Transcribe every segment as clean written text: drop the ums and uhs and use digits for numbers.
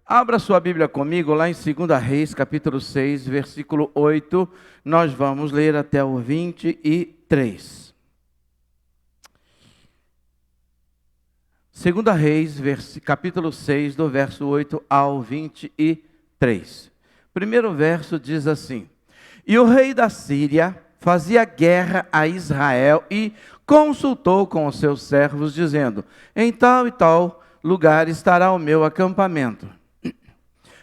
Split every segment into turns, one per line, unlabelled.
Abra sua Bíblia comigo lá em 2 Reis, capítulo 6, versículo 8. Nós vamos ler até o 23. 2 Reis, capítulo 6, do verso 8 ao 23. Primeiro verso diz assim: E o rei da Síria fazia guerra a Israel e consultou com os seus servos, dizendo: Em tal e tal lugar estará o meu acampamento.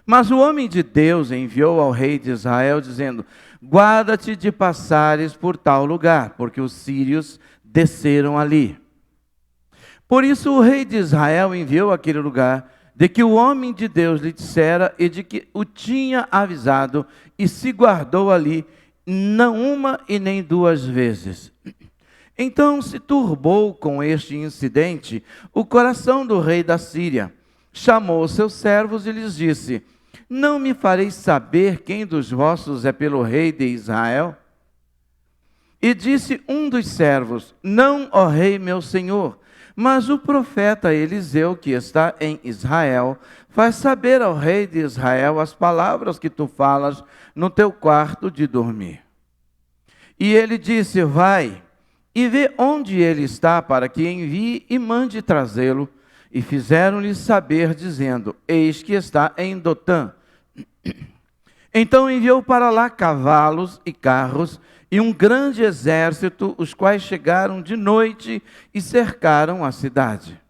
Mas o homem de Deus enviou ao rei de Israel, dizendo: Guarda-te de passares por tal lugar, porque os sírios desceram ali. Por isso o rei de Israel enviou àquele lugar, de que o homem de Deus lhe dissera e de que o tinha avisado, e se guardou ali, não uma e nem duas vezes. Então se turbou com este incidente o coração do rei da Síria. Chamou seus servos e lhes disse: Não me fareis saber quem dos vossos é pelo rei de Israel? E disse um dos servos: Não, ó rei meu senhor, mas o profeta Eliseu, que está em Israel, faz saber ao rei de Israel as palavras que tu falas no teu quarto de dormir. E ele disse: Vai e vê onde ele está, para que envie e mande trazê-lo. E fizeram-lhe saber, dizendo: Eis que está em Dotã. Então enviou para lá cavalos e carros e um grande exército, os quais chegaram de noite e cercaram a cidade.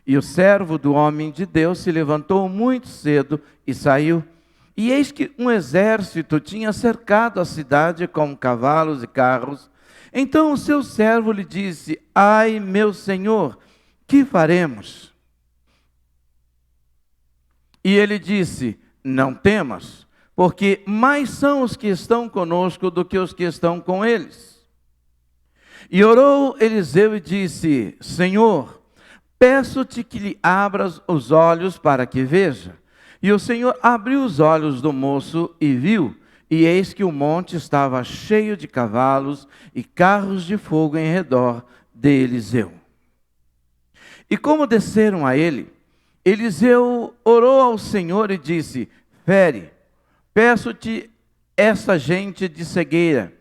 E o servo do homem de Deus se levantou muito cedo e saiu. E eis que um exército tinha cercado a cidade com cavalos e carros. Então o seu servo lhe disse: Ai, meu senhor, que faremos? E ele disse: Não temas, porque mais são os que estão conosco do que os que estão com eles. E orou Eliseu e disse: Senhor, peço-te que lhe abras os olhos para que veja. E o Senhor abriu os olhos do moço e viu, e eis que o monte estava cheio de cavalos e carros de fogo em redor de Eliseu. E como desceram a ele, Eliseu orou ao Senhor e disse: Fere, peço-te essa gente de cegueira.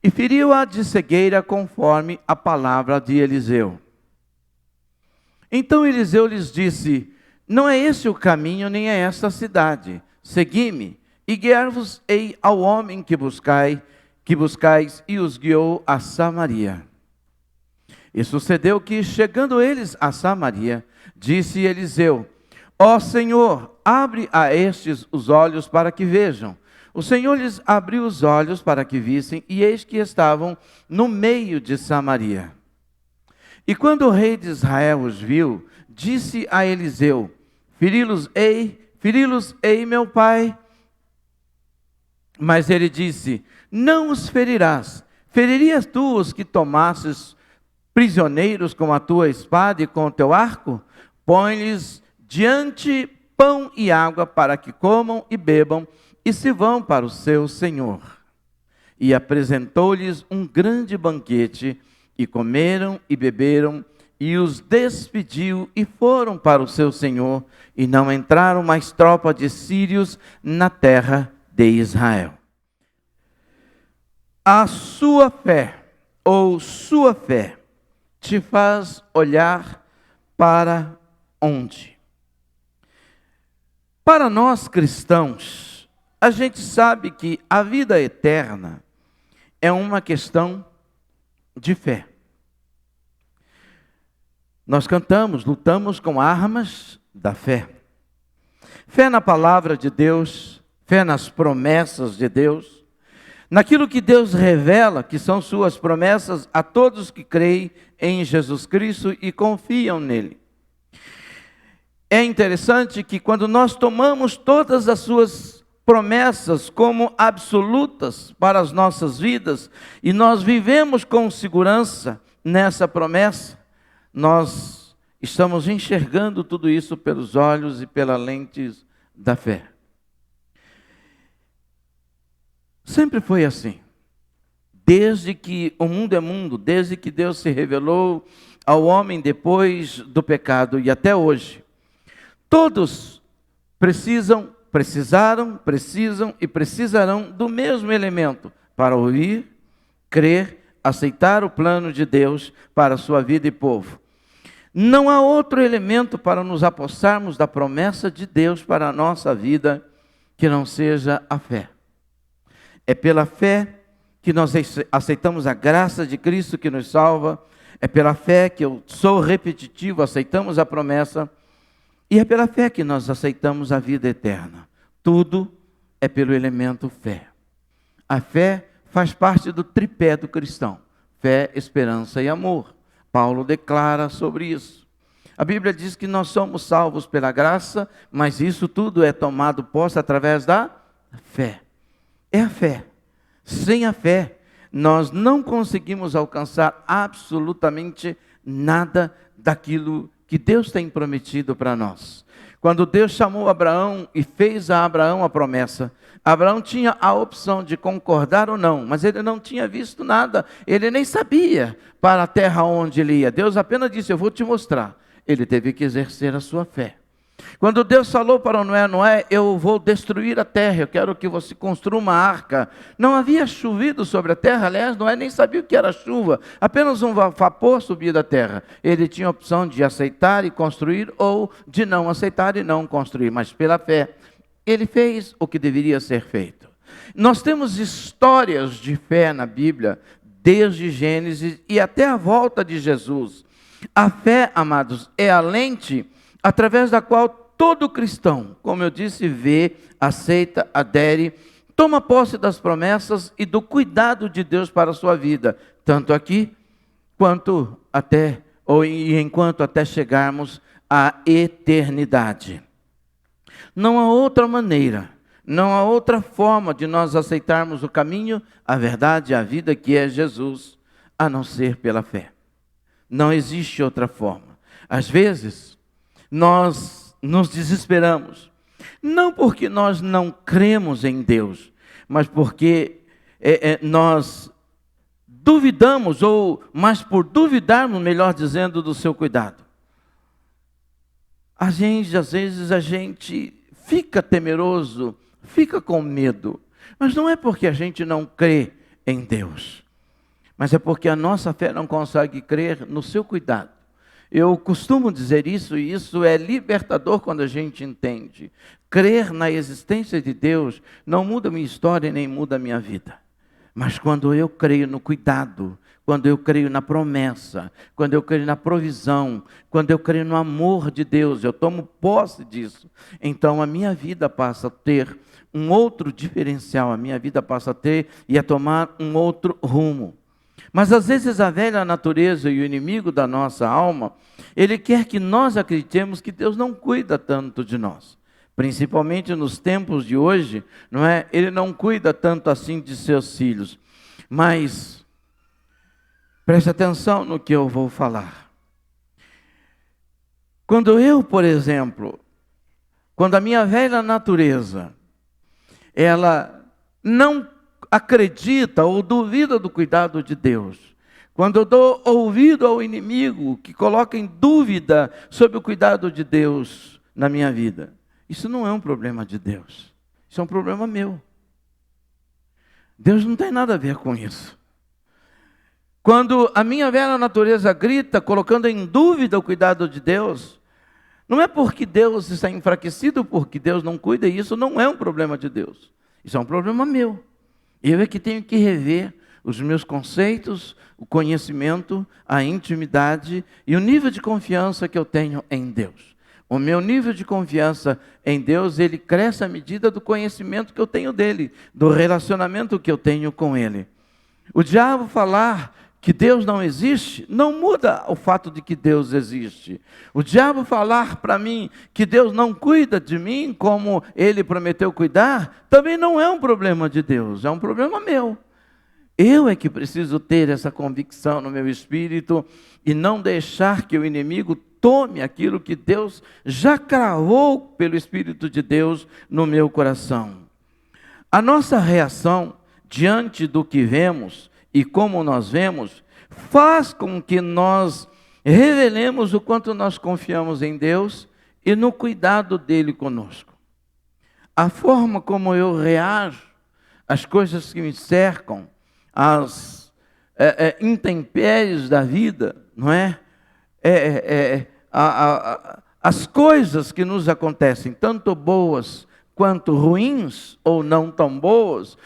E feriu-a de cegueira conforme a palavra de Eliseu. Então Eliseu lhes disse: Não é esse o caminho, nem é esta a cidade. Segui-me, e guiar-vos-ei ao homem que buscais, e os guiou a Samaria. E sucedeu que, chegando eles a Samaria, disse Eliseu: Ó Senhor, abre a estes os olhos para que vejam. O Senhor lhes abriu os olhos para que vissem, e eis que estavam no meio de Samaria. E quando o rei de Israel os viu, disse a Eliseu: Feri-los-ei, meu pai. Mas ele disse: Não os ferirás. Feririas tu os que tomasses prisioneiros com a tua espada e com o teu arco? Põe-lhes diante pão e água para que comam e bebam e se vão para o seu senhor. E apresentou-lhes um grande banquete, e comeram e beberam, e os despediu e foram para o seu senhor, e não entraram mais tropa de sírios na terra de Israel. A sua fé, ou sua fé, te faz olhar para onde? Para nós cristãos, a gente sabe que a vida eterna é uma questão de fé. Nós cantamos, lutamos com armas da fé. Fé na palavra de Deus, fé nas promessas de Deus, naquilo que Deus revela, que são suas promessas a todos que creem em Jesus Cristo e confiam nele. É interessante que quando nós tomamos todas as suas promessas como absolutas para as nossas vidas, e nós vivemos com segurança nessa promessa, nós estamos enxergando tudo isso pelos olhos e pelas lentes da fé. Sempre foi assim. Desde que o mundo é mundo, desde que Deus se revelou ao homem depois do pecado e até hoje, todos precisaram e precisarão do mesmo elemento para ouvir, crer, aceitar o plano de Deus para a sua vida e povo. Não há outro elemento para nos apossarmos da promessa de Deus para a nossa vida que não seja a fé. É pela fé que nós aceitamos a graça de Cristo que nos salva, é pela fé que eu sou repetitivo, aceitamos a promessa, e é pela fé que nós aceitamos a vida eterna. Tudo é pelo elemento fé. A fé faz parte do tripé do cristão: fé, esperança e amor. Paulo declara sobre isso. A Bíblia diz que nós somos salvos pela graça, mas isso tudo é tomado posse através da fé. É a fé. Sem a fé, nós não conseguimos alcançar absolutamente nada daquilo que Deus tem prometido para nós. Quando Deus chamou Abraão e fez a Abraão a promessa, Abraão tinha a opção de concordar ou não, mas ele não tinha visto nada, ele nem sabia para a terra onde ele ia. Deus apenas disse: eu vou te mostrar. Ele teve que exercer a sua fé. Quando Deus falou para Noé: Noé, eu vou destruir a terra, eu quero que você construa uma arca. Não havia chovido sobre a terra, aliás, Noé nem sabia o que era chuva, apenas um vapor subia da terra. Ele tinha a opção de aceitar e construir, ou de não aceitar e não construir, mas pela fé, ele fez o que deveria ser feito. Nós temos histórias de fé na Bíblia, desde Gênesis e até a volta de Jesus. A fé, amados, é a lente através da qual todo cristão, como eu disse, vê, aceita, adere, toma posse das promessas e do cuidado de Deus para a sua vida, tanto aqui quanto até, enquanto até chegarmos à eternidade. Não há outra maneira, não há outra forma de nós aceitarmos o caminho, a verdade e a vida que é Jesus, a não ser pela fé. Não existe outra forma. Às vezes, nós nos desesperamos, não porque nós não cremos em Deus, mas porque nós duvidamos, mas por duvidarmos, melhor dizendo, do seu cuidado. Às vezes a gente fica temeroso, fica com medo, mas não é porque a gente não crê em Deus, mas é porque a nossa fé não consegue crer no seu cuidado. Eu costumo dizer isso, e isso é libertador quando a gente entende. Crer na existência de Deus não muda a minha história nem muda a minha vida. Mas quando eu creio no cuidado, quando eu creio na promessa, quando eu creio na provisão, quando eu creio no amor de Deus, eu tomo posse disso, então a minha vida passa a ter um outro diferencial, a minha vida passa a ter e a tomar um outro rumo. Mas às vezes a velha natureza e o inimigo da nossa alma, ele quer que nós acreditemos que Deus não cuida tanto de nós. Principalmente nos tempos de hoje, não é? Ele não cuida tanto assim de seus filhos. Mas preste atenção no que eu vou falar. Quando eu, por exemplo, quando a minha velha natureza, ela não acredita ou duvida do cuidado de Deus, quando eu dou ouvido ao inimigo que coloca em dúvida sobre o cuidado de Deus na minha vida, isso não é um problema de Deus, isso é um problema meu. Deus não tem nada a ver com isso. Quando a minha velha natureza grita, colocando em dúvida o cuidado de Deus, não é porque Deus está enfraquecido, porque Deus não cuida, e isso não é um problema de Deus, isso é um problema meu. Eu é que tenho que rever os meus conceitos, o conhecimento, a intimidade e o nível de confiança que eu tenho em Deus. O meu nível de confiança em Deus, ele cresce à medida do conhecimento que eu tenho dele, do relacionamento que eu tenho com ele. O diabo falar que Deus não existe, não muda o fato de que Deus existe. O diabo falar para mim que Deus não cuida de mim como ele prometeu cuidar, também não é um problema de Deus, é um problema meu. Eu é que preciso ter essa convicção no meu espírito e não deixar que o inimigo tome aquilo que Deus já cravou pelo Espírito de Deus no meu coração. A nossa reação diante do que vemos e como nós vemos, faz com que nós revelemos o quanto nós confiamos em Deus e no cuidado dele conosco. A forma como eu reajo às coisas que me cercam, às intempéries da vida, não é? As coisas que nos acontecem, tanto boas quanto ruins, ou não tão boas,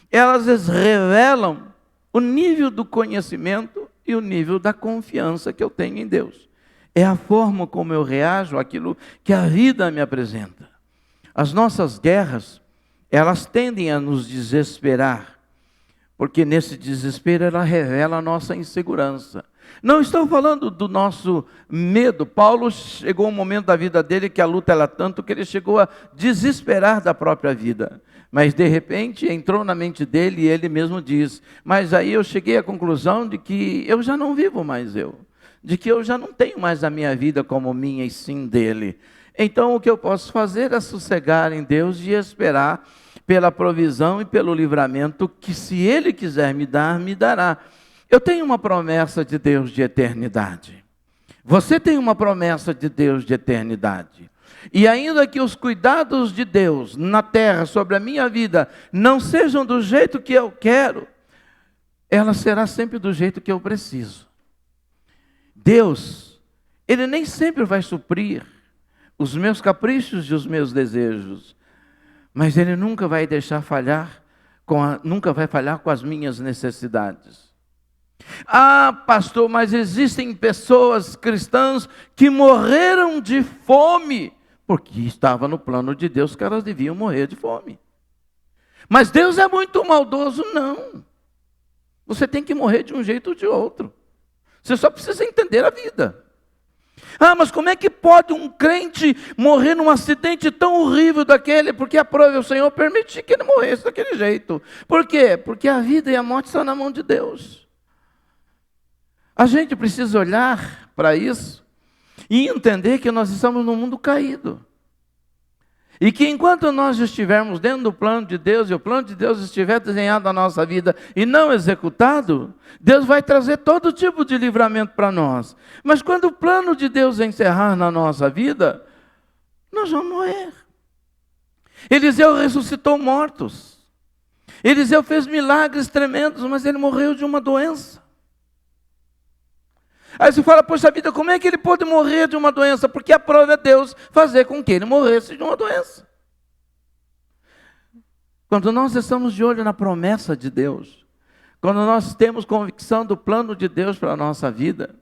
elas revelam o nível do conhecimento e o nível da confiança que eu tenho em Deus. É a forma como eu reajo àquilo que a vida me apresenta. As nossas guerras, elas tendem a nos desesperar, porque nesse desespero ela revela a nossa insegurança. Não estou falando do nosso medo. Paulo chegou um momento da vida dele que a luta era tanto que ele chegou a desesperar da própria vida. Mas de repente entrou na mente dele e ele mesmo diz: mas aí eu cheguei à conclusão de que eu já não vivo mais eu, de que eu já não tenho mais a minha vida como minha e sim dele. Então o que eu posso fazer é sossegar em Deus e esperar pela provisão e pelo livramento que, se Ele quiser me dar, me dará. Eu tenho uma promessa de Deus de eternidade. Você tem uma promessa de Deus de eternidade. E ainda que os cuidados de Deus na terra sobre a minha vida não sejam do jeito que eu quero, ela será sempre do jeito que eu preciso. Deus, Ele nem sempre vai suprir os meus caprichos e os meus desejos, mas Ele nunca vai deixar falhar, nunca vai falhar com as minhas necessidades. Ah, pastor, mas existem pessoas cristãs que morreram de fome, porque estava no plano de Deus que elas deviam morrer de fome. Mas Deus é muito maldoso? Não. Você tem que morrer de um jeito ou de outro. Você só precisa entender a vida. Ah, mas como é que pode um crente morrer num acidente tão horrível daquele? Porque aprove o Senhor permitir que ele morresse daquele jeito. Por quê? Porque a vida e a morte estão na mão de Deus. A gente precisa olhar para isso e entender que nós estamos num mundo caído. E que enquanto nós estivermos dentro do plano de Deus, e o plano de Deus estiver desenhado na nossa vida e não executado, Deus vai trazer todo tipo de livramento para nós. Mas quando o plano de Deus encerrar na nossa vida, nós vamos morrer. Eliseu ressuscitou mortos. Eliseu fez milagres tremendos, mas ele morreu de uma doença. Aí você fala: poxa vida, como é que ele pôde morrer de uma doença? Porque a prova é Deus fazer com que ele morresse de uma doença. Quando nós estamos de olho na promessa de Deus, quando nós temos convicção do plano de Deus para a nossa vida,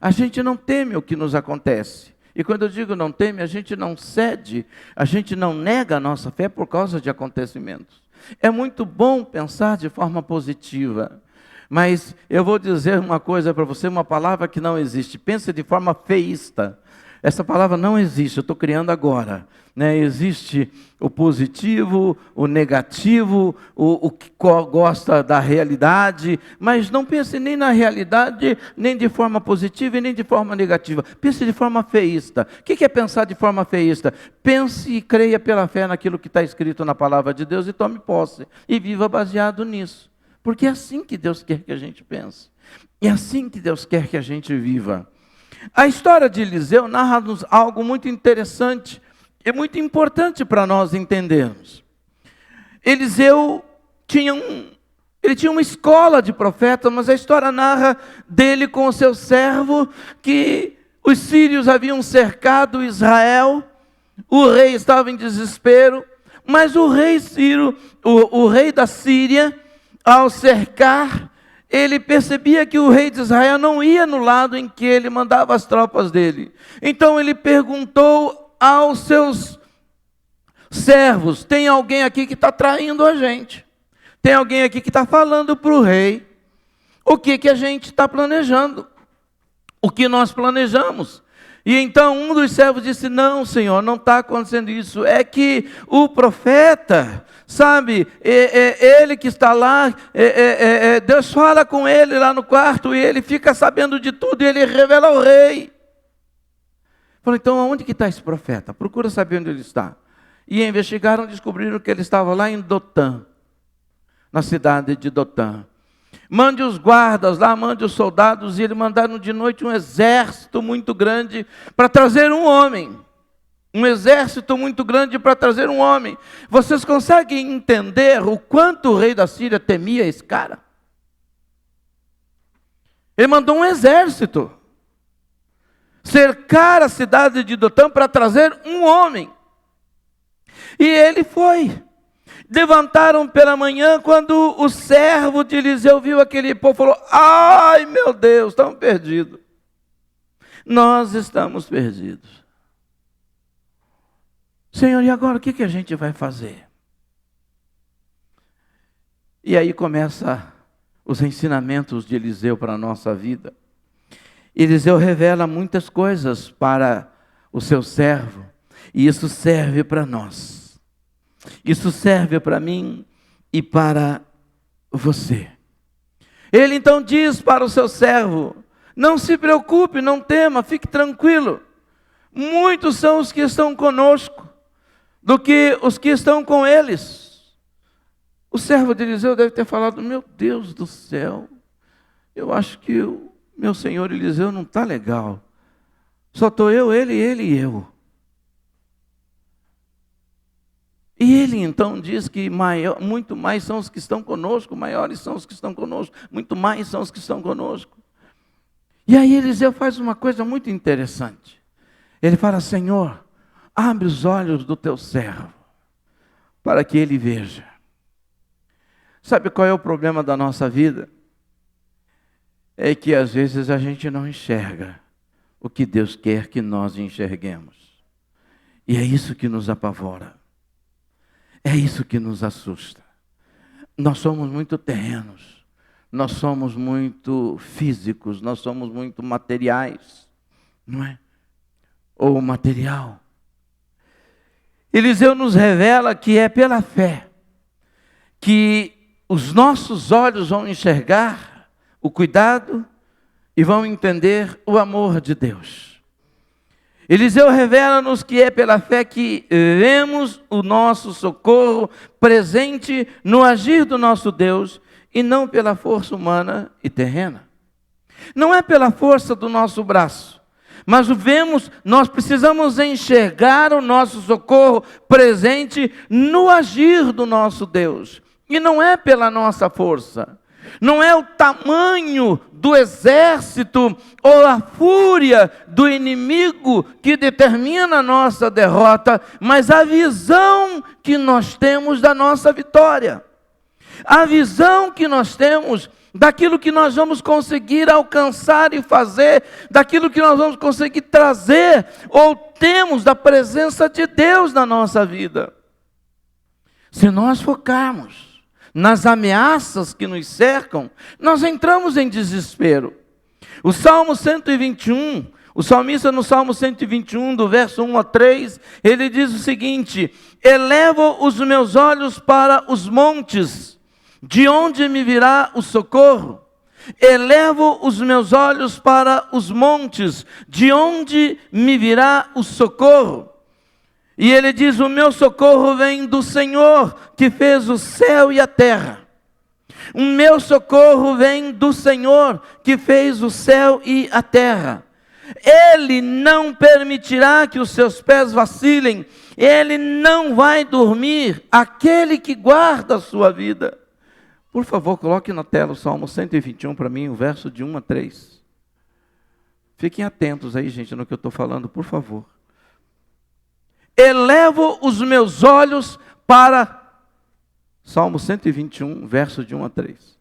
a gente não teme o que nos acontece. E quando eu digo não teme, a gente não cede, a gente não nega a nossa fé por causa de acontecimentos. É muito bom pensar de forma positiva. Mas eu vou dizer uma coisa para você, uma palavra que não existe. Pense de forma feísta. Essa palavra não existe, eu estou criando agora. Existe o positivo, o negativo, o que gosta da realidade, mas não pense nem na realidade, nem de forma positiva e nem de forma negativa. Pense de forma feísta. O que é pensar de forma feísta? Pense e creia pela fé naquilo que está escrito na palavra de Deus e tome posse. E viva baseado nisso. Porque é assim que Deus quer que a gente pense. É assim que Deus quer que a gente viva. A história de Eliseu narra-nos algo muito interessante e muito importante para nós entendermos. Eliseu tinha uma escola de profeta, mas a história narra dele com o seu servo, que os sírios haviam cercado Israel, o rei estava em desespero, mas o rei Ciro, o rei da Síria, ao cercar, ele percebia que o rei de Israel não ia no lado em que ele mandava as tropas dele. Então ele perguntou aos seus servos: tem alguém aqui que está traindo a gente? Tem alguém aqui que está falando para o rei o que a gente está planejando? O que nós planejamos? E então um dos servos disse: não, Senhor, não está acontecendo isso. É que o profeta, sabe, ele que está lá, Deus fala com ele lá no quarto e ele fica sabendo de tudo e ele revela ao rei. Falei: então onde que está esse profeta? Procura saber onde ele está. E investigaram, descobriram que ele estava lá em Dotã, na cidade de Dotã. Mande os guardas lá, mande os soldados, e eles mandaram de noite um exército muito grande para trazer um homem. Um exército muito grande para trazer um homem. Vocês conseguem entender o quanto o rei da Síria temia esse cara? Ele mandou um exército cercar a cidade de Dotã para trazer um homem. E ele foi. Levantaram pela manhã, quando o servo de Eliseu viu aquele povo, falou: ai meu Deus, estamos perdidos. Nós estamos perdidos. Senhor, e agora o que a gente vai fazer? E aí começa os ensinamentos de Eliseu para a nossa vida. Eliseu revela muitas coisas para o seu servo, e isso serve para nós. Isso serve para mim e para você. Ele então diz para o seu servo: não se preocupe, não tema, fique tranquilo. Muitos são os que estão conosco do que os que estão com eles. O servo de Eliseu deve ter falado: meu Deus do céu, eu acho que o meu senhor Eliseu não está legal. Só estou eu, ele e eu. E ele então diz que muito mais são os que estão conosco, maiores são os que estão conosco, muito mais são os que estão conosco. E aí Eliseu faz uma coisa muito interessante. Ele fala: Senhor, abre os olhos do teu servo, para que ele veja. Sabe qual é o problema da nossa vida? É que às vezes a gente não enxerga o que Deus quer que nós enxerguemos. E é isso que nos apavora. É isso que nos assusta. Nós somos muito terrenos, nós somos muito físicos, nós somos muito materiais, não é? Ou material. Eliseu nos revela que é pela fé que os nossos olhos vão enxergar o cuidado e vão entender o amor de Deus. Eliseu revela-nos que é pela fé que vemos o nosso socorro presente no agir do nosso Deus e não pela força humana e terrena. Não é pela força do nosso braço, mas nós precisamos enxergar o nosso socorro presente no agir do nosso Deus. E não é pela nossa força. Não é o tamanho do exército ou a fúria do inimigo que determina a nossa derrota, mas a visão que nós temos da nossa vitória. A visão que nós temos daquilo que nós vamos conseguir alcançar e fazer, daquilo que nós vamos conseguir trazer ou temos da presença de Deus na nossa vida. Se nós focarmos nas ameaças que nos cercam, nós entramos em desespero. O Salmo 121, o salmista no Salmo 121, do verso 1 a 3, ele diz o seguinte: elevo os meus olhos para os montes, de onde me virá o socorro? Elevo os meus olhos para os montes, de onde me virá o socorro? E ele diz: o meu socorro vem do Senhor, que fez o céu e a terra. O meu socorro vem do Senhor, que fez o céu e a terra. Ele não permitirá que os seus pés vacilem. Ele não vai dormir, aquele que guarda a sua vida. Por favor, coloque na tela o Salmo 121 para mim, o verso de 1 a 3. Fiquem atentos aí, gente, no que eu estou falando, por favor. Elevo os meus olhos para... Salmo 121, verso de 1 a 3.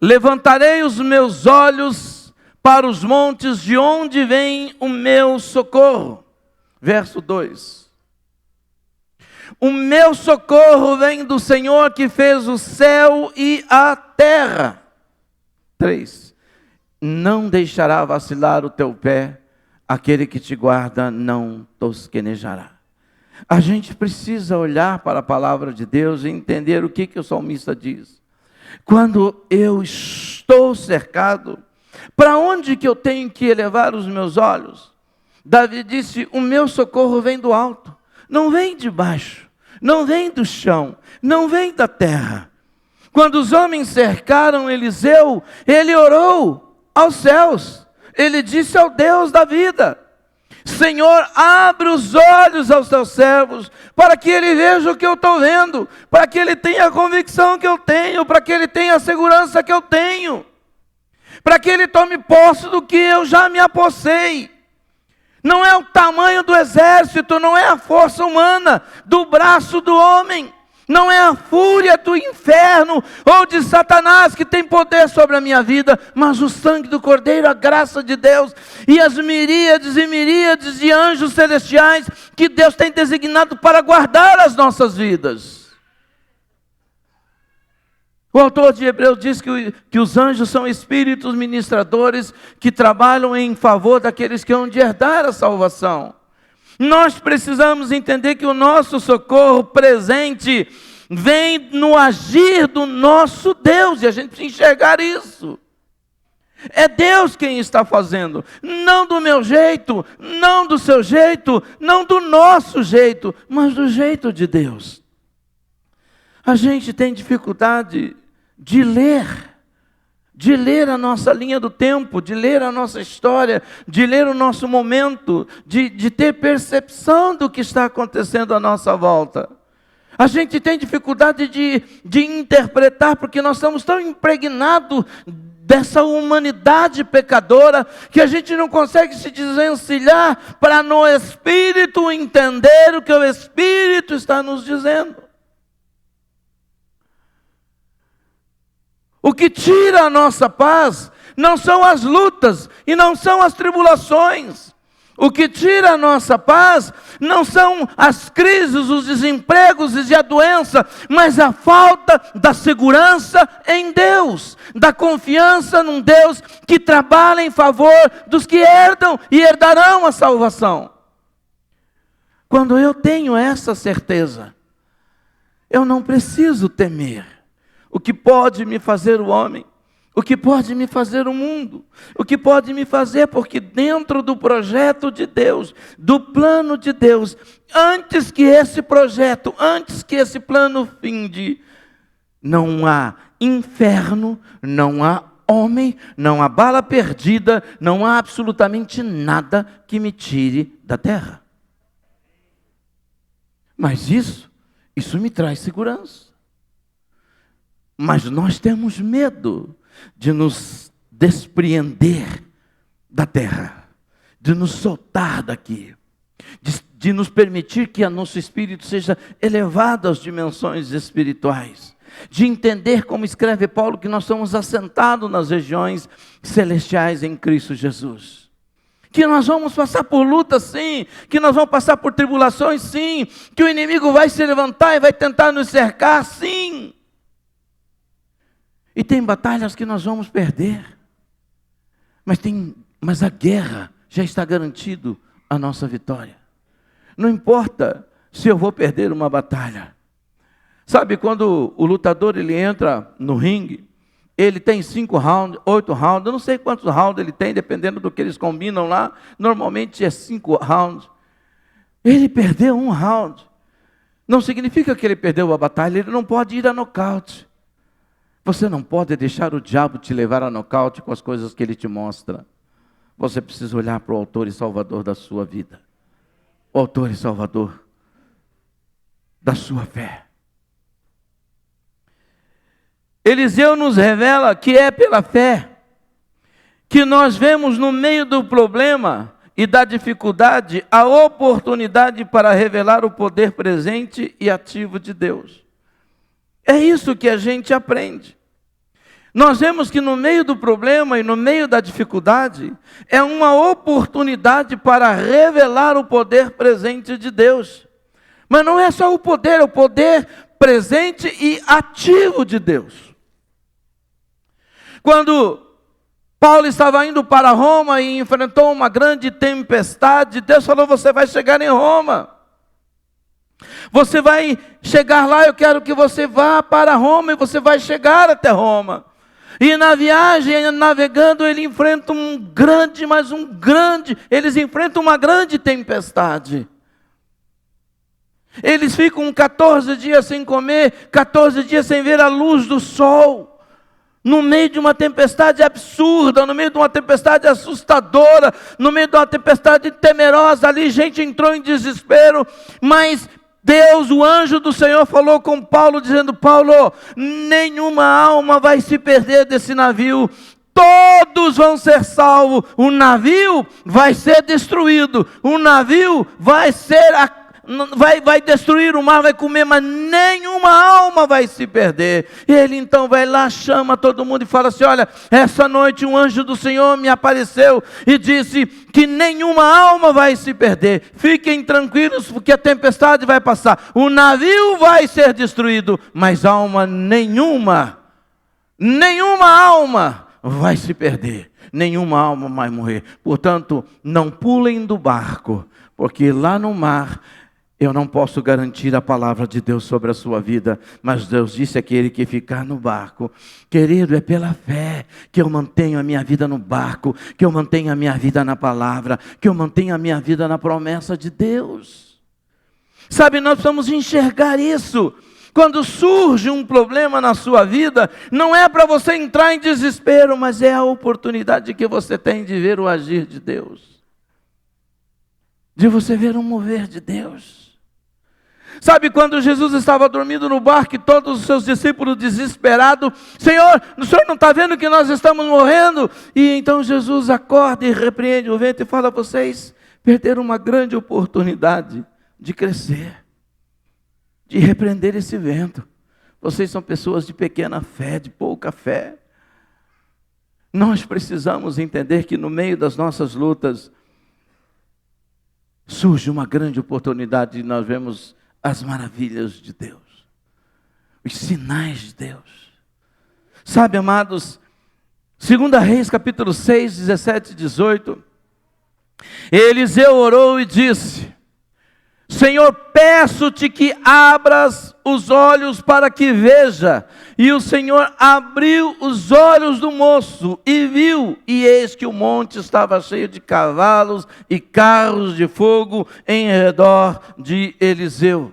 Levantarei os meus olhos para os montes, de onde vem o meu socorro. Verso 2. O meu socorro vem do Senhor, que fez o céu e a terra. 3. Não deixará vacilar o teu pé, aquele que te guarda não tosquenejará. A gente precisa olhar para a palavra de Deus e entender o que o salmista diz. Quando eu estou cercado, para onde que eu tenho que elevar os meus olhos? Davi disse: o meu socorro vem do alto, não vem de baixo, não vem do chão, não vem da terra. Quando os homens cercaram Eliseu, ele orou aos céus. Ele disse ao Deus da vida: Senhor, abre os olhos aos teus servos, para que ele veja o que eu estou vendo, para que ele tenha a convicção que eu tenho, para que ele tenha a segurança que eu tenho, para que ele tome posse do que eu já me apossei. Não é o tamanho do exército, não é a força humana do braço do homem, não é a fúria do inferno ou de Satanás que tem poder sobre a minha vida, mas o sangue do Cordeiro, a graça de Deus e as miríades e miríades de anjos celestiais que Deus tem designado para guardar as nossas vidas. O autor de Hebreus diz que os anjos são espíritos ministradores que trabalham em favor daqueles que hão de herdar a salvação. Nós precisamos entender que o nosso socorro presente vem no agir do nosso Deus, e a gente precisa enxergar isso. É Deus quem está fazendo, não do meu jeito, não do seu jeito, não do nosso jeito, mas do jeito de Deus. A gente tem dificuldade de ler a nossa linha do tempo, de ler a nossa história, de ler o nosso momento, de ter percepção do que está acontecendo à nossa volta. A gente tem dificuldade de interpretar, porque nós estamos tão impregnados dessa humanidade pecadora, que a gente não consegue se desvencilhar para no Espírito entender o que o Espírito está nos dizendo. O que tira a nossa paz não são as lutas e não são as tribulações. O que tira a nossa paz não são as crises, os desempregos e a doença, mas a falta da segurança em Deus, da confiança num Deus que trabalha em favor dos que herdam e herdarão a salvação. Quando eu tenho essa certeza, eu não preciso temer. O que pode me fazer o homem? O que pode me fazer o mundo? O que pode me fazer? Porque dentro do projeto de Deus, do plano de Deus, antes que esse projeto, antes que esse plano finde, não há inferno, não há homem, não há bala perdida, não há absolutamente nada que me tire da terra. Mas isso me traz segurança. Mas nós temos medo de nos despreender da terra, de nos soltar daqui, de nos permitir que o nosso espírito seja elevado às dimensões espirituais, de entender, como escreve Paulo, que nós somos assentados nas regiões celestiais em Cristo Jesus. Que nós vamos passar por lutas, sim, que nós vamos passar por tribulações, sim, que o inimigo vai se levantar e vai tentar nos cercar, sim. E tem batalhas que nós vamos perder, mas a guerra já está garantido a nossa vitória. Não importa se eu vou perder uma batalha. Sabe, quando o lutador ele entra no ringue, ele tem 5 rounds, 8 rounds, eu não sei quantos rounds ele tem, dependendo do que eles combinam lá, normalmente é 5 rounds. Ele perdeu um round, não significa que ele perdeu a batalha, ele não pode ir a nocaute. Você não pode deixar o diabo te levar a nocaute com as coisas que ele te mostra. Você precisa olhar para o autor e salvador da sua vida. O autor e salvador da sua fé. Eliseu nos revela que é pela fé que nós vemos no meio do problema e da dificuldade a oportunidade para revelar o poder presente e ativo de Deus. É isso que a gente aprende. Nós vemos que no meio do problema e no meio da dificuldade, é uma oportunidade para revelar o poder presente de Deus. Mas não é só o poder presente e ativo de Deus. Quando Paulo estava indo para Roma e enfrentou uma grande tempestade, Deus falou: você vai chegar em Roma. Você vai chegar lá, eu quero que você vá para Roma, e você vai chegar até Roma. E na viagem, navegando, ele enfrenta eles enfrentam uma grande tempestade. Eles ficam 14 dias sem comer, 14 dias sem ver a luz do sol. No meio de uma tempestade absurda, no meio de uma tempestade assustadora, no meio de uma tempestade temerosa, ali gente entrou em desespero, mas Deus, o anjo do Senhor, falou com Paulo, dizendo: Paulo, nenhuma alma vai se perder desse navio, todos vão ser salvos, o navio vai ser destruído, o navio vai destruir o mar, vai comer, mas nenhuma alma vai se perder. Ele então vai lá, chama todo mundo e fala assim: olha, essa noite um anjo do Senhor me apareceu e disse que nenhuma alma vai se perder. Fiquem tranquilos, porque a tempestade vai passar, o navio vai ser destruído, mas alma nenhuma alma vai se perder, nenhuma alma vai morrer. Portanto, não pulem do barco, porque lá no mar eu não posso garantir a palavra de Deus sobre a sua vida, mas Deus disse: aquele que ficar no barco, querido, é pela fé que eu mantenho a minha vida no barco, que eu mantenho a minha vida na palavra, que eu mantenho a minha vida na promessa de Deus. Sabe, nós precisamos enxergar isso. Quando surge um problema na sua vida, não é para você entrar em desespero, mas é a oportunidade que você tem de ver o agir de Deus, de você ver o mover de Deus. Sabe, quando Jesus estava dormindo no barco e todos os seus discípulos desesperados: Senhor, o Senhor não está vendo que nós estamos morrendo? E então Jesus acorda e repreende o vento e fala: vocês perderam uma grande oportunidade de crescer, de repreender esse vento. Vocês são pessoas de pequena fé, de pouca fé. Nós precisamos entender que no meio das nossas lutas surge uma grande oportunidade e nós vemos as maravilhas de Deus, os sinais de Deus. Sabe, amados, 2 Reis capítulo 6, 17 e 18, Eliseu orou e disse: Senhor, peço-te que abras os olhos para que veja. E o Senhor abriu os olhos do moço e viu, e eis que o monte estava cheio de cavalos e carros de fogo em redor de Eliseu.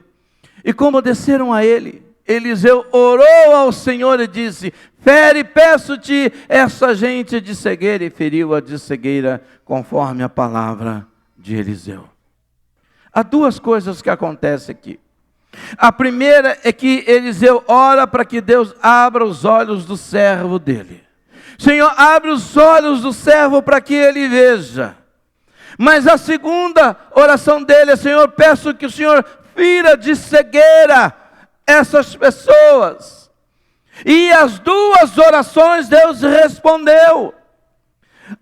E como desceram a ele, Eliseu orou ao Senhor e disse: fere, peço-te, essa gente de cegueira, e feriu-a de cegueira, conforme a palavra de Eliseu. Há duas coisas que acontecem aqui. A primeira é que Eliseu ora para que Deus abra os olhos do servo dele. Senhor, abre os olhos do servo para que ele veja. Mas a segunda oração dele é: Senhor, peço que o Senhor fira de cegueira essas pessoas. E as duas orações Deus respondeu.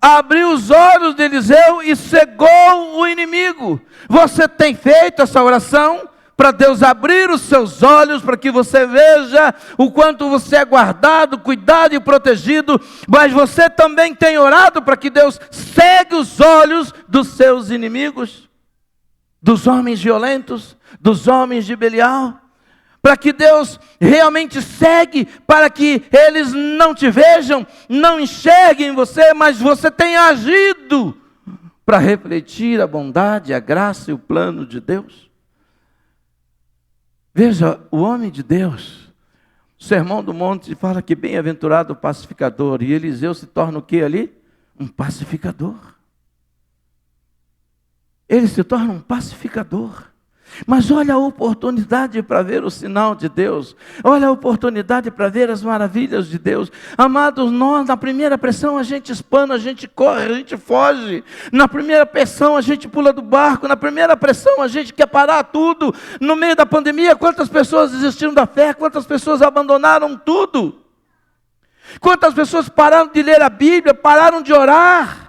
Abriu os olhos de Eliseu e cegou o inimigo. Você tem feito essa oração para Deus abrir os seus olhos, para que você veja o quanto você é guardado, cuidado e protegido, mas você também tem orado para que Deus cegue os olhos dos seus inimigos, dos homens violentos, dos homens de Belial, para que Deus realmente cegue, para que eles não te vejam, não enxerguem você, mas você tem agido para refletir a bondade, a graça e o plano de Deus. Veja, o homem de Deus, o Sermão do Monte fala que bem-aventurado o pacificador, e Eliseu se torna o que ali? Um pacificador. Ele se torna um pacificador. Mas olha a oportunidade para ver o sinal de Deus. Olha a oportunidade para ver as maravilhas de Deus. Amados, nós na primeira pressão a gente espana, a gente corre, a gente foge. Na primeira pressão a gente pula do barco. Na primeira pressão a gente quer parar tudo. No meio da pandemia, quantas pessoas desistiram da fé? Quantas pessoas abandonaram tudo? Quantas pessoas pararam de ler a Bíblia, pararam de orar?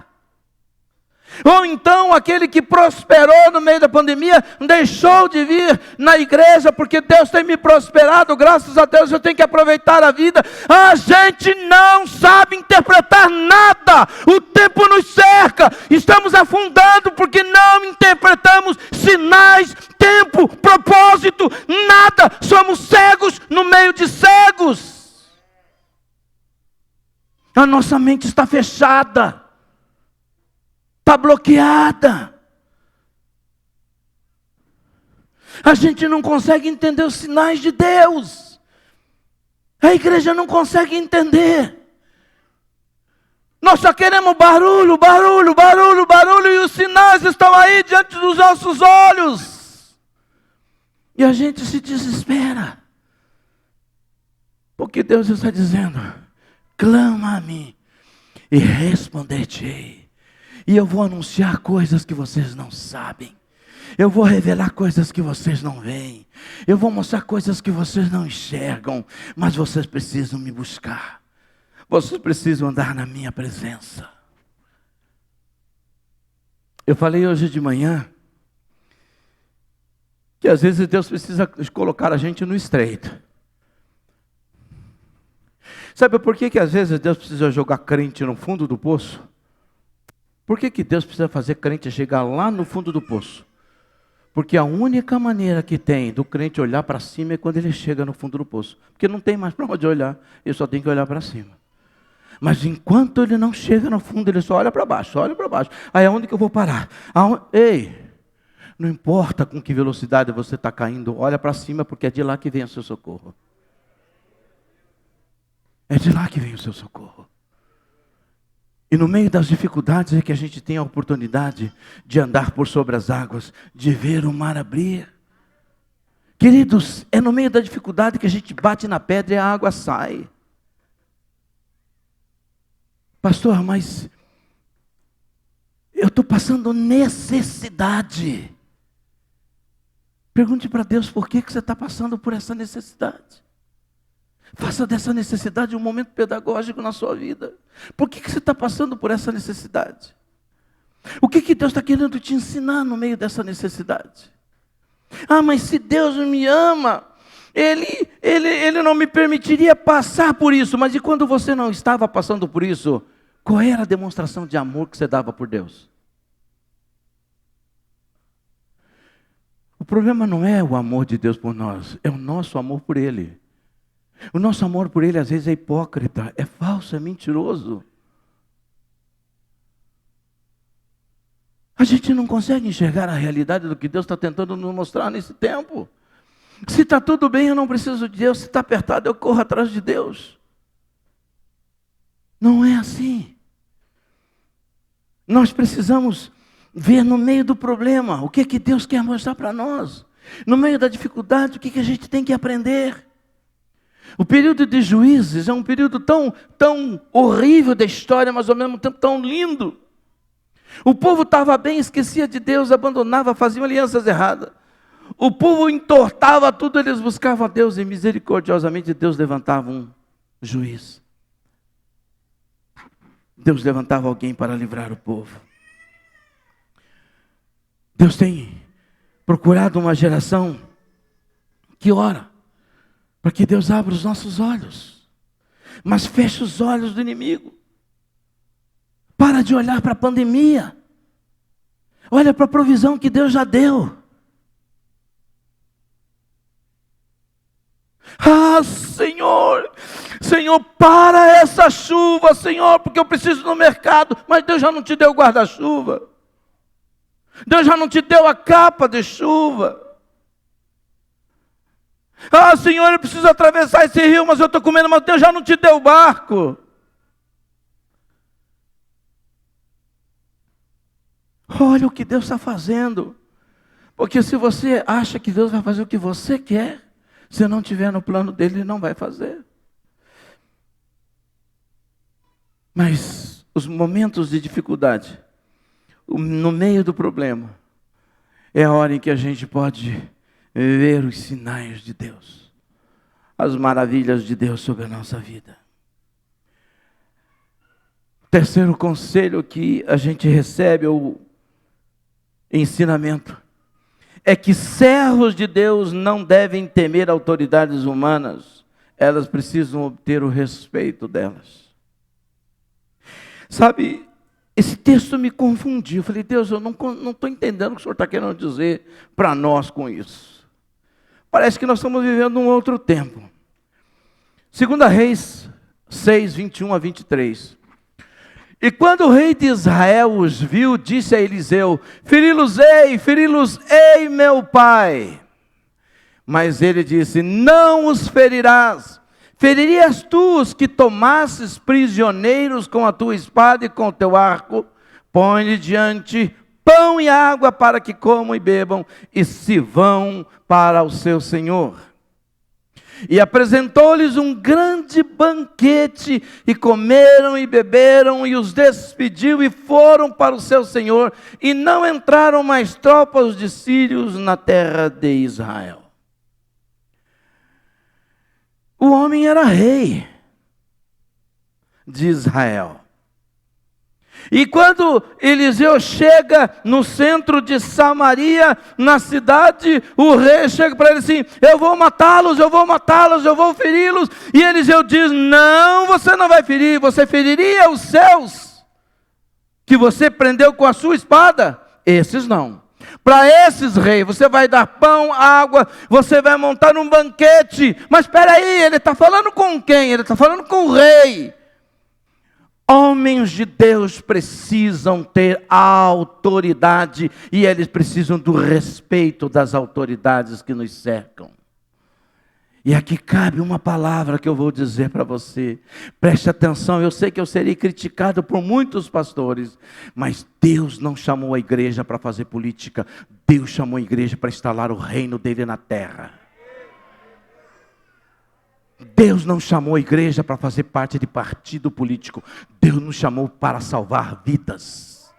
Ou então aquele que prosperou no meio da pandemia deixou de vir na igreja porque Deus tem me prosperado, graças a Deus eu tenho que aproveitar a vida. A gente não sabe interpretar nada, o tempo nos cerca, estamos afundando porque não interpretamos sinais, tempo, propósito, nada, somos cegos no meio de cegos. A nossa mente está fechada, está bloqueada. A gente não consegue entender os sinais de Deus. A igreja não consegue entender. Nós só queremos barulho, barulho, barulho, barulho, e os sinais estão aí diante dos nossos olhos. E a gente se desespera. Porque Deus está dizendo: clama a mim e responder-te-ei. E eu vou anunciar coisas que vocês não sabem. Eu vou revelar coisas que vocês não veem. Eu vou mostrar coisas que vocês não enxergam. Mas vocês precisam me buscar. Vocês precisam andar na minha presença. Eu falei hoje de manhã que às vezes Deus precisa colocar a gente no estreito. Sabe por que às vezes Deus precisa jogar crente no fundo do poço? Por que Deus precisa fazer crente chegar lá no fundo do poço? Porque a única maneira que tem do crente olhar para cima é quando ele chega no fundo do poço. Porque não tem mais para onde olhar, ele só tem que olhar para cima. Mas enquanto ele não chega no fundo, ele só olha para baixo, olha para baixo. Aí aonde que eu vou parar? Ei, não importa com que velocidade você está caindo, olha para cima, porque é de lá que vem o seu socorro. É de lá que vem o seu socorro. E no meio das dificuldades é que a gente tem a oportunidade de andar por sobre as águas, de ver o mar abrir. Queridos, é no meio da dificuldade que a gente bate na pedra e a água sai. Pastor, mas eu estou passando necessidade. Pergunte para Deus por que você está passando por essa necessidade. Faça dessa necessidade um momento pedagógico na sua vida. Por que você está passando por essa necessidade? O que Deus está querendo te ensinar no meio dessa necessidade? Ah, mas se Deus me ama, Ele não me permitiria passar por isso. Mas e quando você não estava passando por isso, qual era a demonstração de amor que você dava por Deus? O problema não é o amor de Deus por nós, é o nosso amor por Ele. O nosso amor por Ele às vezes é hipócrita, é falso, é mentiroso. A gente não consegue enxergar a realidade do que Deus está tentando nos mostrar nesse tempo. Se está tudo bem, eu não preciso de Deus. Se está apertado, eu corro atrás de Deus. Não é assim. Nós precisamos ver no meio do problema o que Deus quer mostrar para nós. No meio da dificuldade, o que a gente tem que aprender. O período de Juízes é um período tão horrível da história, mas ao mesmo tempo tão lindo. O povo estava bem, esquecia de Deus, abandonava, fazia alianças erradas. O povo entortava tudo, eles buscavam a Deus e misericordiosamente Deus levantava um juiz. Deus levantava alguém para livrar o povo. Deus tem procurado uma geração que ora, para que Deus abra os nossos olhos, mas feche os olhos do inimigo. Para de olhar para a pandemia, olha para a provisão que Deus já deu. Ah, Senhor, para essa chuva, Senhor, porque eu preciso ir no mercado. Mas Deus já não te deu guarda-chuva, Deus já não te deu a capa de chuva. Ah, Senhor, eu preciso atravessar esse rio, mas eu estou com medo, mas Deus já não te deu o barco. Olha o que Deus está fazendo. Porque se você acha que Deus vai fazer o que você quer, se não estiver no plano dele, Ele não vai fazer. Mas os momentos de dificuldade, no meio do problema, é a hora em que a gente pode ver os sinais de Deus, as maravilhas de Deus sobre a nossa vida. Terceiro conselho que a gente recebe, ou ensinamento, é que servos de Deus não devem temer autoridades humanas, elas precisam obter o respeito delas. Sabe, esse texto me confundiu. Eu falei, Deus, eu não estou entendendo o que o Senhor está querendo dizer para nós com isso. Parece que nós estamos vivendo um outro tempo. 2 Reis 6, 21 a 23. E quando o rei de Israel os viu, disse a Eliseu: feri-los-ei, meu pai. Mas ele disse: não os ferirás, Feririas tu os que tomasses prisioneiros com a tua espada e com o teu arco? Põe-lhe diante pão e água para que comam e bebam e se vão para o seu senhor. E apresentou-lhes um grande banquete, e comeram e beberam, e os despediu, e foram para o seu senhor, e não entraram mais tropas de sírios na terra de Israel. O homem era rei de Israel. E quando Eliseu chega no centro de Samaria, na cidade, o rei chega para ele assim: eu vou matá-los, eu vou feri-los. E Eliseu diz: não, você não vai ferir, você feriria os céus, que você prendeu com a sua espada. Esses não. Para esses, rei, você vai dar pão, água, você vai montar um banquete. Mas espera aí, ele está falando com quem? Ele está falando com o rei. Homens de Deus precisam ter autoridade, e eles precisam do respeito das autoridades que nos cercam. E aqui cabe uma palavra que eu vou dizer para você. Preste atenção, eu sei que eu serei criticado por muitos pastores, mas Deus não chamou a igreja para fazer política. Deus chamou a igreja para instalar o reino dele na terra. Deus não chamou a igreja para fazer parte de partido político. Deus nos chamou para salvar vidas.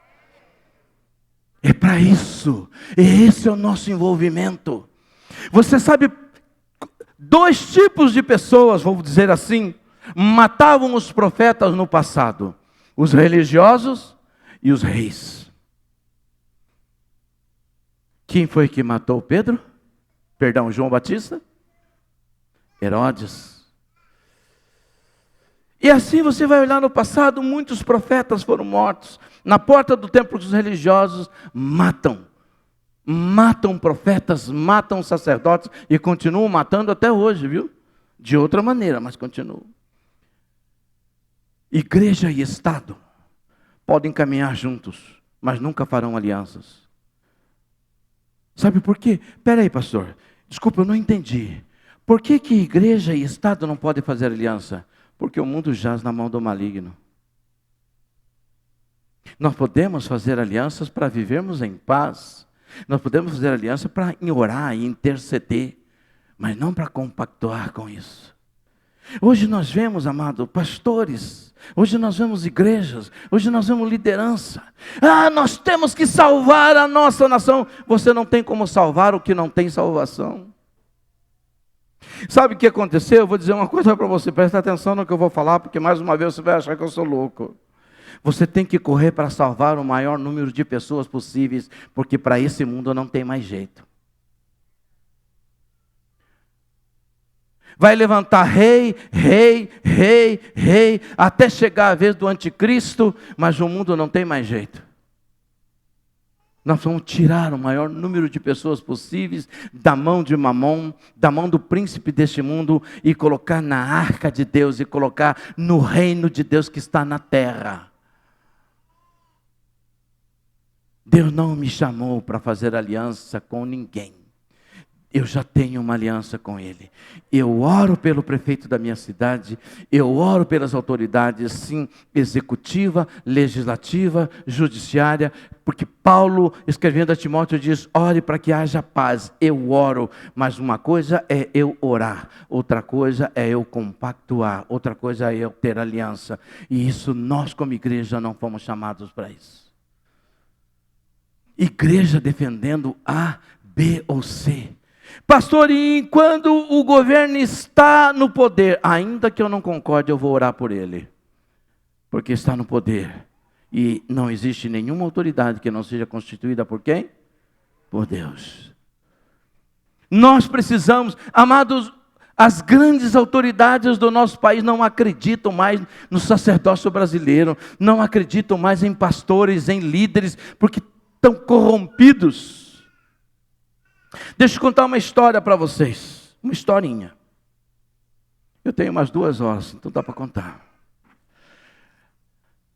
É para isso. Esse é o nosso envolvimento. Você sabe, dois tipos de pessoas, vamos dizer assim, matavam os profetas no passado: os religiosos e os reis. Quem foi que matou Pedro? Perdão, João Batista? Herodes. E assim você vai olhar no passado, muitos profetas foram mortos. Na porta do templo dos religiosos, matam profetas, matam sacerdotes, e continuam matando até hoje, viu? De outra maneira, mas continuam. Igreja e Estado podem caminhar juntos, mas nunca farão alianças. Sabe por quê? Espera aí, pastor, desculpa, eu não entendi. Por que igreja e Estado não podem fazer aliança? Porque o mundo jaz na mão do maligno. Nós podemos fazer alianças para vivermos em paz. Nós podemos fazer aliança para orar e interceder, mas não para compactuar com isso. Hoje nós vemos, amado, pastores, hoje nós vemos igrejas, hoje nós vemos liderança. Nós temos que salvar a nossa nação. Você não tem como salvar o que não tem salvação. Sabe o que aconteceu? Eu vou dizer uma coisa para você, presta atenção no que eu vou falar, porque mais uma vez você vai achar que eu sou louco. Você tem que correr para salvar o maior número de pessoas possíveis, porque para esse mundo não tem mais jeito. Vai levantar rei, até chegar a vez do anticristo, mas o mundo não tem mais jeito. Nós vamos tirar o maior número de pessoas possíveis da mão de Mamon, da mão do príncipe deste mundo, e colocar na arca de Deus, e colocar no reino de Deus que está na terra. Deus não me chamou para fazer aliança com ninguém. Eu já tenho uma aliança com Ele. Eu oro pelo prefeito da minha cidade, eu oro pelas autoridades, sim, executiva, legislativa, judiciária, porque Paulo, escrevendo a Timóteo, diz: ore para que haja paz. Eu oro, mas uma coisa é eu orar, outra coisa é eu compactuar, outra coisa é eu ter aliança. E isso nós como igreja não fomos chamados para isso. Igreja defendendo A, B ou C. Pastor, e quando o governo está no poder, ainda que eu não concorde, eu vou orar por ele, porque está no poder, e não existe nenhuma autoridade que não seja constituída por quem? Por Deus. Nós precisamos, amados, as grandes autoridades do nosso país não acreditam mais no sacerdócio brasileiro, não acreditam mais em pastores, em líderes, porque estão corrompidos. Deixa eu contar uma história para vocês. Uma historinha. Eu tenho umas 2 horas, então dá para contar.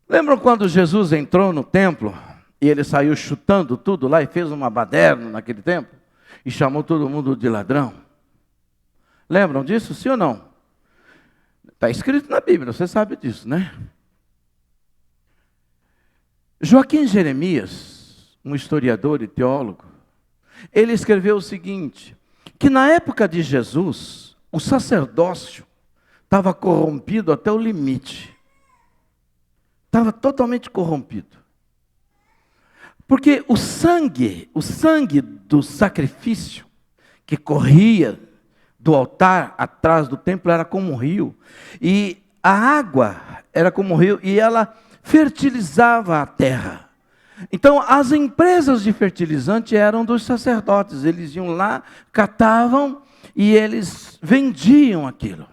Lembram quando Jesus entrou no templo e ele saiu chutando tudo lá e fez uma baderna naquele templo? E chamou todo mundo de ladrão? Lembram disso, sim ou não? Está escrito na Bíblia, você sabe disso, né? Joaquim Jeremias, um historiador e teólogo, ele escreveu o seguinte, que na época de Jesus, o sacerdócio estava corrompido até o limite. Estava totalmente corrompido. Porque o sangue do sacrifício que corria do altar atrás do templo era como um rio. E a água era como um rio e ela fertilizava a terra. Então, as empresas de fertilizante eram dos sacerdotes. Eles iam lá, catavam e eles vendiam aquilo.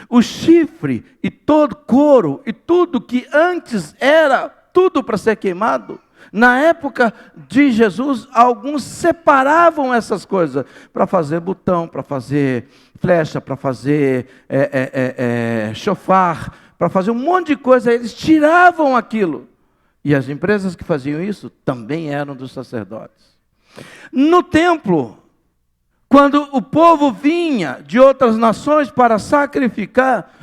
O chifre e todo couro e tudo que antes era tudo para ser queimado, na época de Jesus, alguns separavam essas coisas para fazer botão, para fazer flecha, para fazer chofar, para fazer um monte de coisa. Eles tiravam aquilo. E as empresas que faziam isso também eram dos sacerdotes. No templo, quando o povo vinha de outras nações para sacrificar,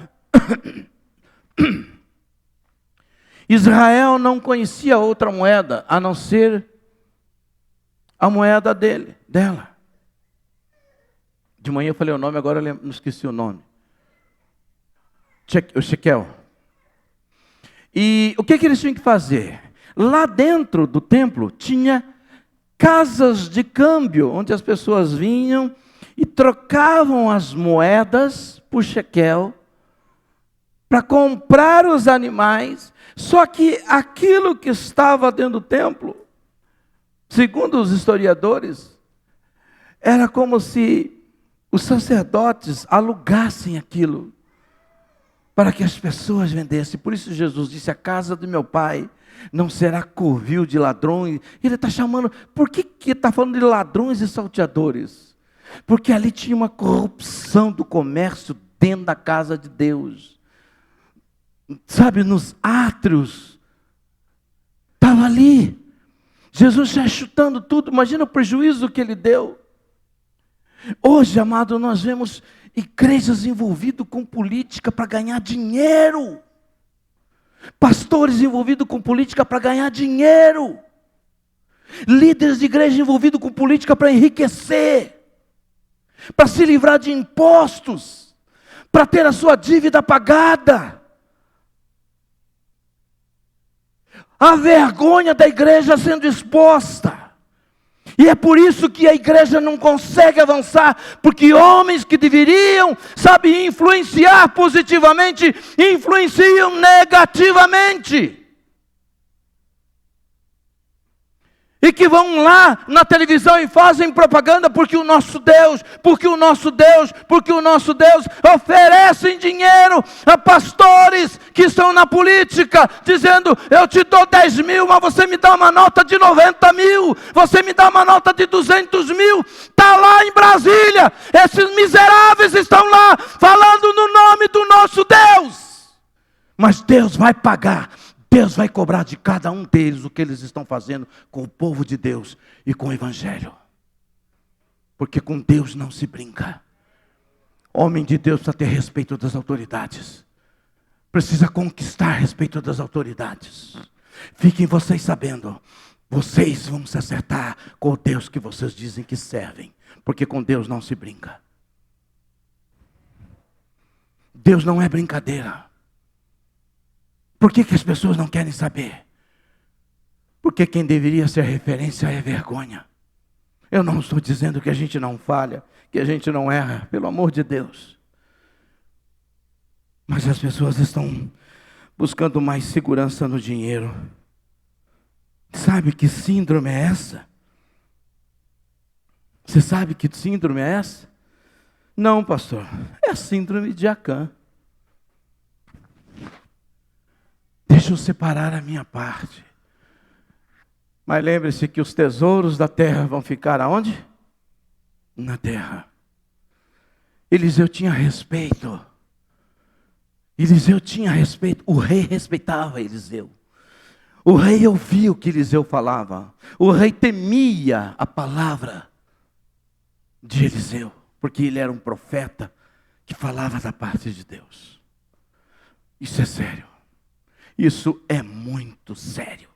Israel não conhecia outra moeda a não ser a moeda dela. De manhã eu falei o nome, agora eu não esqueci o nome. O shekel. E o que eles tinham que fazer? Lá dentro do templo tinha casas de câmbio, onde as pessoas vinham e trocavam as moedas por shekel para comprar os animais. Só que aquilo que estava dentro do templo, segundo os historiadores, era como se os sacerdotes alugassem aquilo para que as pessoas vendessem. Por isso Jesus disse, a casa do meu pai não será covil de ladrões. Ele está chamando, por que está falando de ladrões e salteadores? Porque ali tinha uma corrupção do comércio dentro da casa de Deus. Sabe, nos átrios, estava ali. Jesus já chutando tudo, imagina o prejuízo que ele deu. Hoje, amado, nós vemos igrejas envolvidas com política para ganhar dinheiro. Pastores envolvidos com política para ganhar dinheiro. Líderes de igreja envolvidos com política para enriquecer. Para se livrar de impostos. Para ter a sua dívida pagada. A vergonha da igreja sendo exposta. E é por isso que a igreja não consegue avançar, porque homens que deveriam, sabe, influenciar positivamente, influenciam negativamente. E que vão lá na televisão e fazem propaganda porque o nosso Deus oferecem dinheiro a pastores que estão na política, dizendo, eu te dou 10 mil, mas você me dá uma nota de 90 mil, você me dá uma nota de 200 mil, está lá em Brasília, esses miseráveis estão lá, falando no nome do nosso Deus, mas Deus vai pagar. Deus vai cobrar de cada um deles o que eles estão fazendo com o povo de Deus e com o Evangelho. Porque com Deus não se brinca. Homem de Deus precisa ter respeito das autoridades. Precisa conquistar respeito das autoridades. Fiquem vocês sabendo, vocês vão se acertar com o Deus que vocês dizem que servem. Porque com Deus não se brinca. Deus não é brincadeira. Por que as pessoas não querem saber? Porque quem deveria ser referência é vergonha. Eu não estou dizendo que a gente não falha, que a gente não erra, pelo amor de Deus. Mas as pessoas estão buscando mais segurança no dinheiro. Sabe que síndrome é essa? Você sabe que síndrome é essa? Não, pastor, é a síndrome de Acã. Deixa eu separar a minha parte. Mas lembre-se que os tesouros da terra vão ficar aonde? Na terra. Eliseu tinha respeito. Eliseu tinha respeito. O rei respeitava Eliseu. O rei ouvia o que Eliseu falava. O rei temia a palavra de Eliseu. Porque ele era um profeta que falava da parte de Deus. Isso é sério. Isso é muito sério.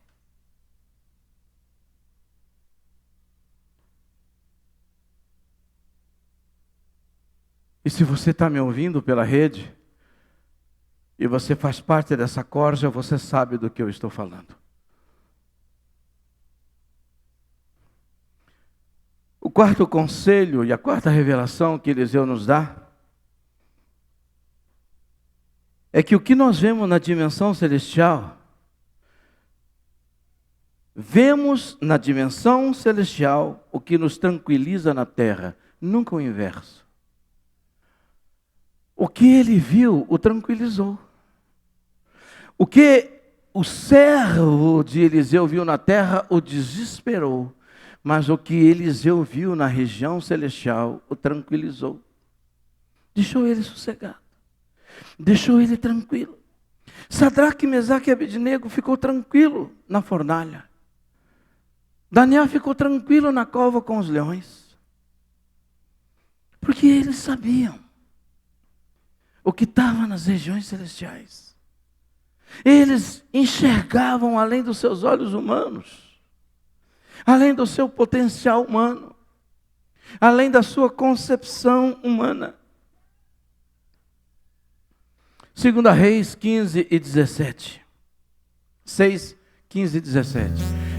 E se você está me ouvindo pela rede, e você faz parte dessa corja, você sabe do que eu estou falando. O quarto conselho e a quarta revelação que Eliseu nos dá é que o que nós vemos na dimensão celestial, vemos na dimensão celestial o que nos tranquiliza na terra, nunca o inverso. O que ele viu o tranquilizou. O que o servo de Eliseu viu na terra o desesperou. Mas o que Eliseu viu na região celestial o tranquilizou. Deixou ele sossegado. Deixou ele tranquilo. Sadraque, Mesaque e Abednego ficou tranquilo na fornalha. Daniel ficou tranquilo na cova com os leões. Porque eles sabiam o que estava nas regiões celestiais. Eles enxergavam além dos seus olhos humanos, além do seu potencial humano, além da sua concepção humana. 2 Reis 15 e 17. 6, 15 e 17.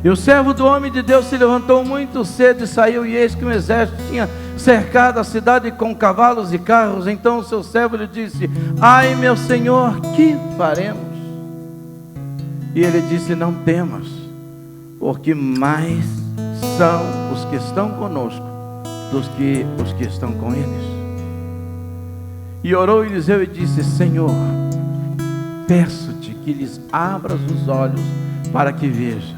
E o servo do homem de Deus se levantou muito cedo e saiu, e eis que um exército tinha cercado a cidade com cavalos e carros. Então o seu servo lhe disse: ai, meu senhor, que faremos? E ele disse: não temas, porque mais são os que estão conosco dos que os que estão com eles. E orou Eliseu e disse: Senhor, peço-te que lhes abras os olhos para que veja.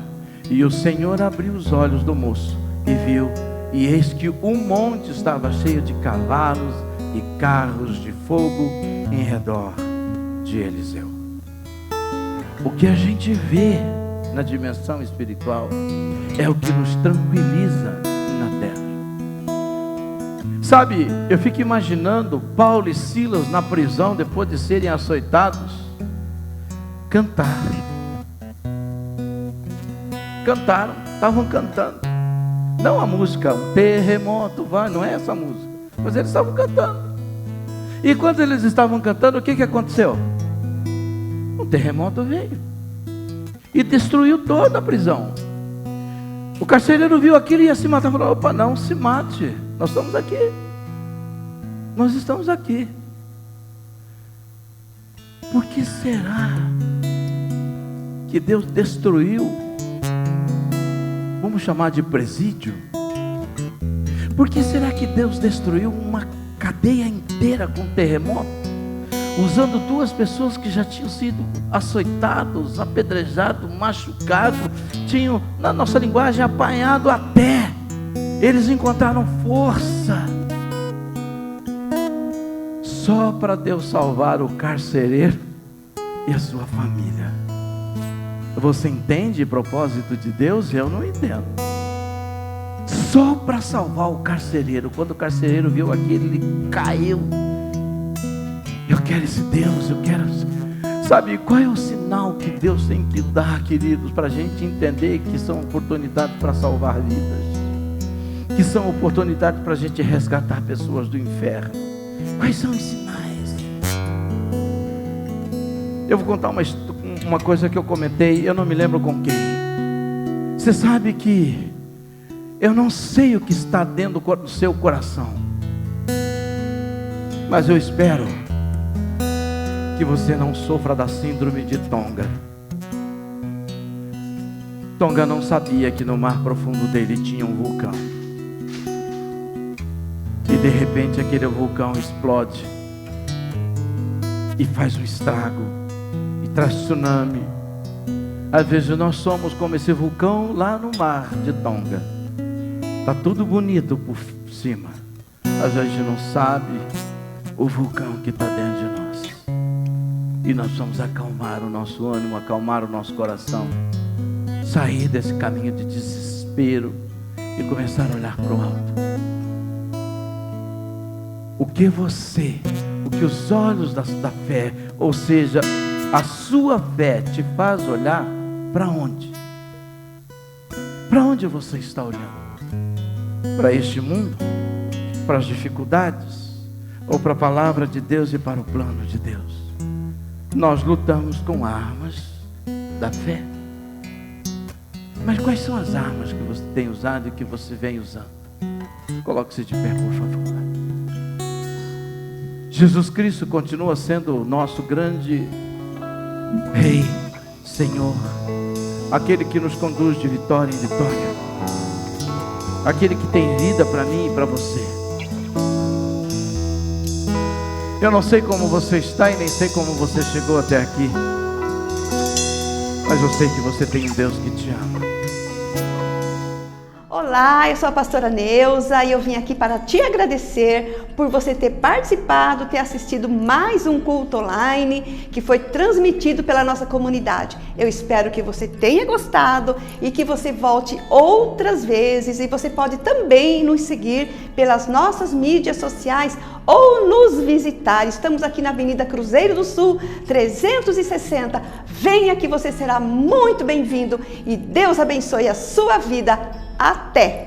E o Senhor abriu os olhos do moço e viu, e eis que o monte estava cheio de cavalos e carros de fogo em redor de Eliseu. O que a gente vê na dimensão espiritual é o que nos tranquiliza na terra. Sabe, eu fico imaginando Paulo e Silas na prisão, depois de serem açoitados, cantaram, estavam cantando. Não a música, um terremoto vai, não é essa música, mas eles estavam cantando. E quando eles estavam cantando, o que aconteceu? Um terremoto veio e destruiu toda a prisão. O carcereiro viu aquilo e ia se matar. Falou: opa, não se mate, nós estamos aqui. Nós estamos aqui. Por que será que Deus destruiu, vamos chamar de presídio? Por que será que Deus destruiu uma cadeia inteira com terremoto, usando duas pessoas que já tinham sido açoitados, apedrejados, machucados, tinham, na nossa linguagem, apanhado a pé? Eles encontraram força só para Deus salvar o carcereiro e a sua família. Você entende o propósito de Deus? Eu não entendo. Só para salvar o carcereiro. Quando o carcereiro viu aquilo, ele caiu. Eu quero esse Deus, eu quero. Sabe qual é o sinal que Deus tem que dar, queridos, para a gente entender que são oportunidades para salvar vidas, que são oportunidades para a gente resgatar pessoas do inferno? Quais são os sinais? Eu vou contar uma coisa que eu comentei, eu não me lembro com quem. Você sabe que eu não sei o que está dentro do seu coração, mas eu espero que você não sofra da síndrome de Tonga. Tonga não sabia que no mar profundo dele tinha um vulcão. E de repente aquele vulcão explode e faz um estrago e traz tsunami. Às vezes nós somos como esse vulcão lá no mar de Tonga. Está tudo bonito por cima, mas a gente não sabe o vulcão que está dentro de nós. E nós vamos acalmar o nosso ânimo, acalmar o nosso coração, sair desse caminho de desespero e começar a olhar para o alto. O que você que os olhos da fé, ou seja, a sua fé te faz olhar para onde? Para onde você está olhando? Para este mundo? Para as dificuldades? Ou para a palavra de Deus e para o plano de Deus? Nós lutamos com armas da fé. Mas quais são as armas que você tem usado e que você vem usando? Coloque-se de pé, por favor. Jesus Cristo continua sendo o nosso grande Rei, Senhor, aquele que nos conduz de vitória em vitória, aquele que tem vida para mim e para você. Eu não sei como você está e nem sei como você chegou até aqui, mas eu sei que você tem um Deus que te ama.
Olá, eu sou a pastora Neuza e eu vim aqui para te agradecer por você ter participado, ter assistido mais um culto online que foi transmitido pela nossa comunidade. Eu espero que você tenha gostado e que você volte outras vezes, e você pode também nos seguir pelas nossas mídias sociais ou nos visitar. Estamos aqui na Avenida Cruzeiro do Sul, 360. Venha que você será muito bem-vindo e Deus abençoe a sua vida. Até!